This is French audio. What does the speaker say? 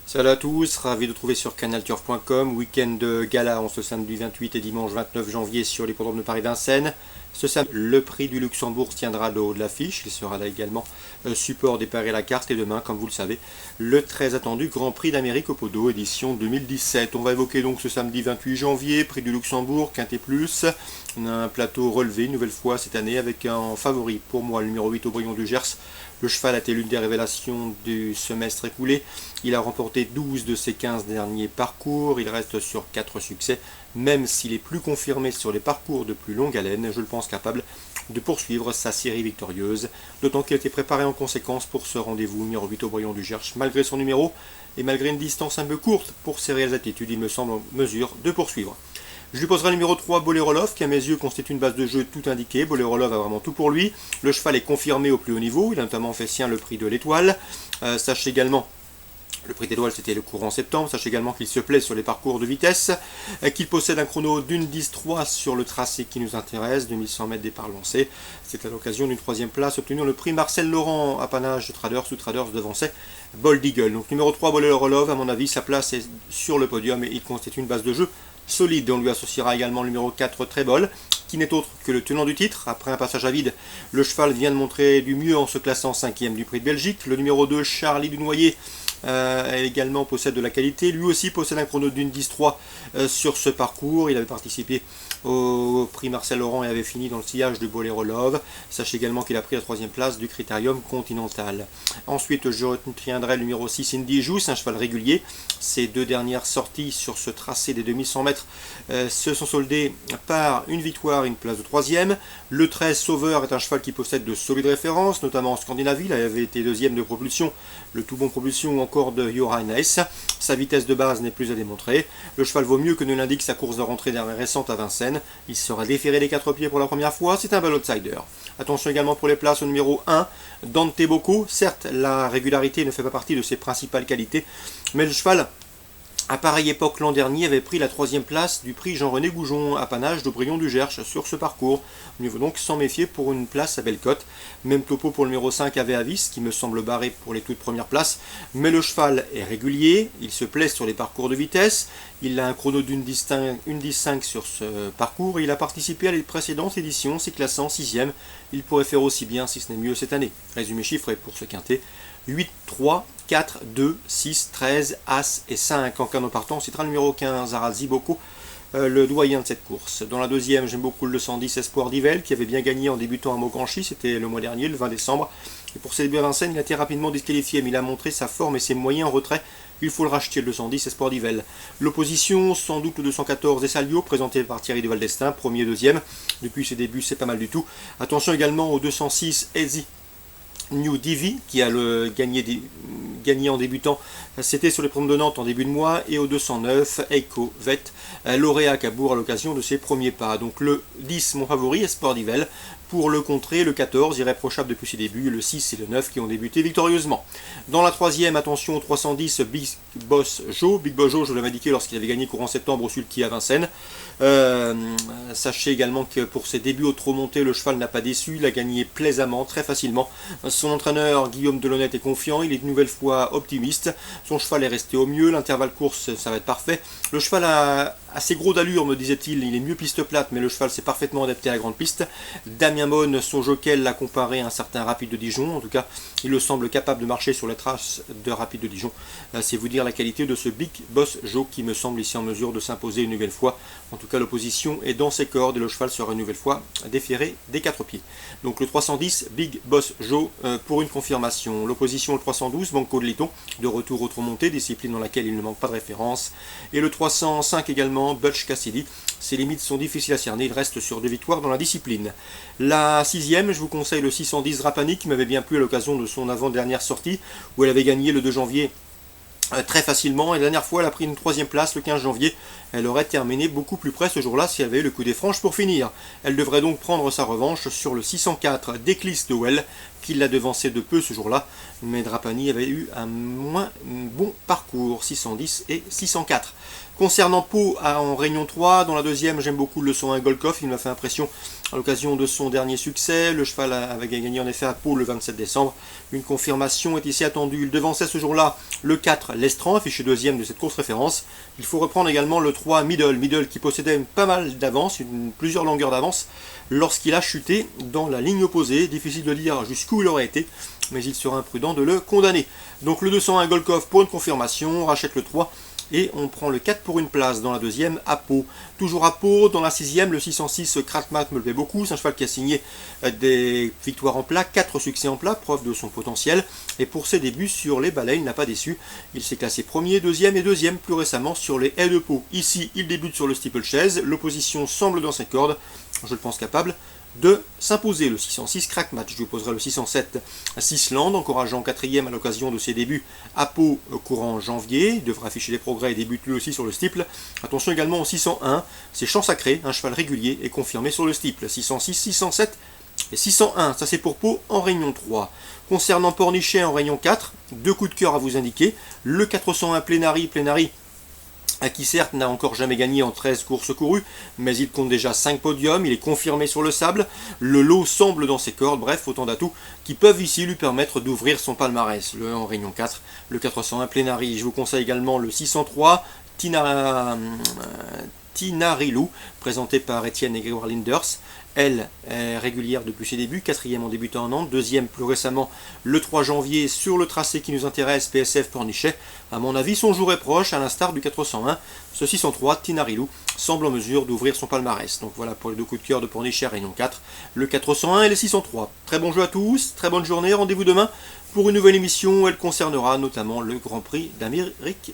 Salut à tous, ravi de trouver sur canalturf.com, week-end de gala en ce samedi 28 et dimanche 29 janvier sur l'hippodrome de Paris-Vincennes. Ce samedi, le prix du Luxembourg tiendra le haut de l'affiche, il sera là également support des paris à la carte et demain, comme vous le savez, le très attendu Grand Prix d'Amérique au Podo, édition 2017. On va évoquer donc ce samedi 28 janvier, prix du Luxembourg, Quintet Plus. On a un plateau relevé une nouvelle fois cette année avec un favori pour moi, le numéro 8 Aubryon du Gers. Le cheval a été l'une des révélations du semestre écoulé. Il a remporté 12 de ses 15 derniers parcours. Il reste sur 4 succès, même s'il est plus confirmé sur les parcours de plus longue haleine. Je le pense capable de poursuivre sa série victorieuse. D'autant qu'il a été préparé en conséquence pour ce rendez-vous numéro 8 Aubryon du Gers. Malgré son numéro et malgré une distance un peu courte pour ses réelles aptitudes, il me semble en mesure de poursuivre. Je lui poserai le numéro 3, Bolerolov, qui à mes yeux constitue une base de jeu tout indiquée. Bolerolov a vraiment tout pour lui. Le cheval est confirmé au plus haut niveau. Il a notamment fait sien le prix de l'Étoile. Sachez également, le prix d'Étoile c'était le courant septembre. Sachez également qu'il se plaît sur les parcours de vitesse. Qu'il possède un chrono d'une 10-3 sur le tracé qui nous intéresse. 2100 mètres départ lancé. C'est à l'occasion d'une troisième place obtenue le prix Marcel Laurent, apanage de Traders ou Traders devançait Bold Eagle. Donc numéro 3, Bolerolov, à mon avis, sa place est sur le podium et il constitue une base de jeu solide. On lui associera également le numéro 4 Trébol, qui n'est autre que le tenant du titre. Après un passage à vide, le cheval vient de montrer du mieux en se classant 5e du prix de Belgique. Le numéro 2 Charlie Dunoyer également possède de la qualité. Lui aussi possède un chrono d'une 10-3 sur ce parcours. Il avait participé au prix Marcel Laurent et avait fini dans le sillage de Bolerolov. Sachez également qu'il a pris la 3e place du Critérium Continental. Ensuite, je retiendrai le numéro 6 Indy Juice, un cheval régulier. Ses deux dernières sorties sur ce tracé des 2100 mètres se sont soldées par une victoire et une place de 3e. Le 13 Sauveur est un cheval qui possède de solides références, notamment en Scandinavie. Il avait été 2e de propulsion, le tout bon propulsion ou encore de Johannes. Sa vitesse de base n'est plus à démontrer. Le cheval vaut mieux que ne l'indique sa course de rentrée récente à Vincennes. Il sera déféré des 4 pieds pour la première fois. C'est un bel outsider. Attention également pour les places au numéro 1, Dante Bocco. Certes, la régularité ne fait pas partie de ses principales qualités, mais le cheval, à pareille époque l'an dernier, avait pris la 3e place du prix Jean-René Goujon, apanage d'Aubryon du Gers sur ce parcours. Mieux vaut donc s'en méfier pour une place à belle cote. Même topo pour le numéro 5 Aveavis, qui me semble barré pour les toutes premières places. Mais le cheval est régulier, il se plaît sur les parcours de vitesse, il a un chrono d'une 10-5 sur ce parcours, et il a participé à les précédentes éditions, s'y classant 6e. Il pourrait faire aussi bien, si ce n'est mieux cette année. Résumé chiffré pour ce quintet: 8, 3, 4, 2, 6, 13, As et 5. En canon partant, on citera le numéro 15, Harald Ziboko, le doyen de cette course. Dans la deuxième, j'aime beaucoup le 210 Espoir d'Yvel, qui avait bien gagné en débutant à Maucanchy, c'était le mois dernier, le 20 décembre. Et pour ses débuts à Vincennes, il a été rapidement disqualifié, mais il a montré sa forme et ses moyens en retrait. Il faut le racheter, le 210 Espoir d'Yvel. L'opposition, sans doute le 214 Essalio, présenté par Thierry de Valdestin, premier et deuxième. Depuis ses débuts, c'est pas mal du tout. Attention également au 206 Ezi New Divi, qui a gagné en débutant, c'était sur les promenades de Nantes en début de mois, et au 209 Eiko Vet, lauréat à Cabourg à l'occasion de ses premiers pas. Donc le 10, mon favori, Espoir d'Yvel. Pour le contrer, le 14, irréprochable depuis ses débuts, le 6 et le 9 qui ont débuté victorieusement. Dans la troisième, attention au 310 Big Boss Joe. Big Boss Joe, je l'avais indiqué lorsqu'il avait gagné courant septembre au Sulky à Vincennes. Sachez également que pour ses débuts au trot monté, le cheval n'a pas déçu, il a gagné plaisamment, très facilement. Son entraîneur Guillaume Delonnette est confiant, il est une nouvelle fois optimiste. Son cheval est resté au mieux, l'intervalle course, ça va être parfait. Le cheval a assez gros d'allure, me disait-il, il est mieux piste plate, mais le cheval s'est parfaitement adapté à la grande piste. Damien Monne, son jockey, l'a comparé à un certain Rapide de Dijon. En tout cas, il le semble capable de marcher sur les traces de Rapide de Dijon. C'est vous dire la qualité de ce Big Boss Joe qui me semble ici en mesure de s'imposer une nouvelle fois. En tout cas, l'opposition est dans ses cordes et le cheval sera une nouvelle fois déféré des 4 pieds. Donc le 310, Big Boss Joe pour une confirmation. L'opposition, le 312, Banco de Liton, de retour au trot monté, discipline dans laquelle il ne manque pas de référence. Et le 305 également, Butch Cassidy. Ses limites sont difficiles à cerner, il reste sur 2 victoires dans la discipline. La 6e, je vous conseille le 610 Rapani, qui m'avait bien plu à l'occasion de son avant-dernière sortie, où elle avait gagné le 2 janvier très facilement, et la dernière fois elle a pris une 3e place le 15 janvier. Elle aurait terminé beaucoup plus près ce jour-là si elle avait eu le coup des franches pour finir. Elle devrait donc prendre sa revanche sur le 604 d'Eclis de Well, qui l'a devancé de peu ce jour-là, mais Drapani avait eu un moins bon parcours, 610 et 604. Concernant Pau en Réunion 3, dans la deuxième, j'aime beaucoup le 101 Golkov, il m'a fait impression à l'occasion de son dernier succès. Le cheval avait gagné en effet à Pau le 27 décembre. Une confirmation est ici attendue. Il devançait ce jour-là le 4 Lestran, affiché deuxième de cette course référence. Il faut reprendre également le 3 Middle qui possédait pas mal d'avance, plusieurs longueurs d'avance, lorsqu'il a chuté dans la ligne opposée. Difficile de dire jusqu'où il aurait été, mais il sera imprudent de le condamner. Donc le 201 Golkov pour une confirmation, on rachète le 3 et on prend le 4 pour une place dans la deuxième à Pau. Toujours à Pau, dans la sixième, le 606 Kratmat me le plaît beaucoup. C'est un cheval qui a signé des victoires en plat, 4 succès en plat, preuve de son potentiel. Et pour ses débuts sur les balais, il n'a pas déçu. Il s'est classé premier, deuxième et deuxième plus récemment sur les haies de Pau. Ici, il débute sur le steeplechase. L'opposition semble dans ses cordes. Je le pense capable de s'imposer. Le 606 Crackmatch, je lui opposerai le 607 Sisland, encourageant quatrième à l'occasion de ses débuts à Pau courant janvier. Il devra afficher des progrès et débute lui aussi sur le steeple. Attention également au 601, c'est Champ Sacré, un cheval régulier et confirmé sur le steeple. 606, 607 et 601, ça c'est pour Pau en réunion 3. Concernant Pornichet en réunion 4, 2 coups de cœur à vous indiquer. Le 401 Plenary qui certes n'a encore jamais gagné en 13 courses courues, mais il compte déjà 5 podiums, il est confirmé sur le sable, le lot semble dans ses cordes, bref, autant d'atouts qui peuvent ici lui permettre d'ouvrir son palmarès. Le en réunion 4, le 401 Plenary, je vous conseille également le 603 Tinarilou, présenté par Étienne et Grégoire Linders. Elle est régulière depuis ses débuts, quatrième en débutant en Nantes, deuxième plus récemment le 3 janvier sur le tracé qui nous intéresse, PSF Pornichet. À mon avis, son jour est proche, à l'instar du 401. Ce 603, Tinarilou, semble en mesure d'ouvrir son palmarès. Donc voilà pour les 2 coups de cœur de Pornichet, réunion 4, le 401 et le 603. Très bon jeu à tous, très bonne journée, rendez-vous demain pour une nouvelle émission. Elle concernera notamment le Grand Prix d'Amérique.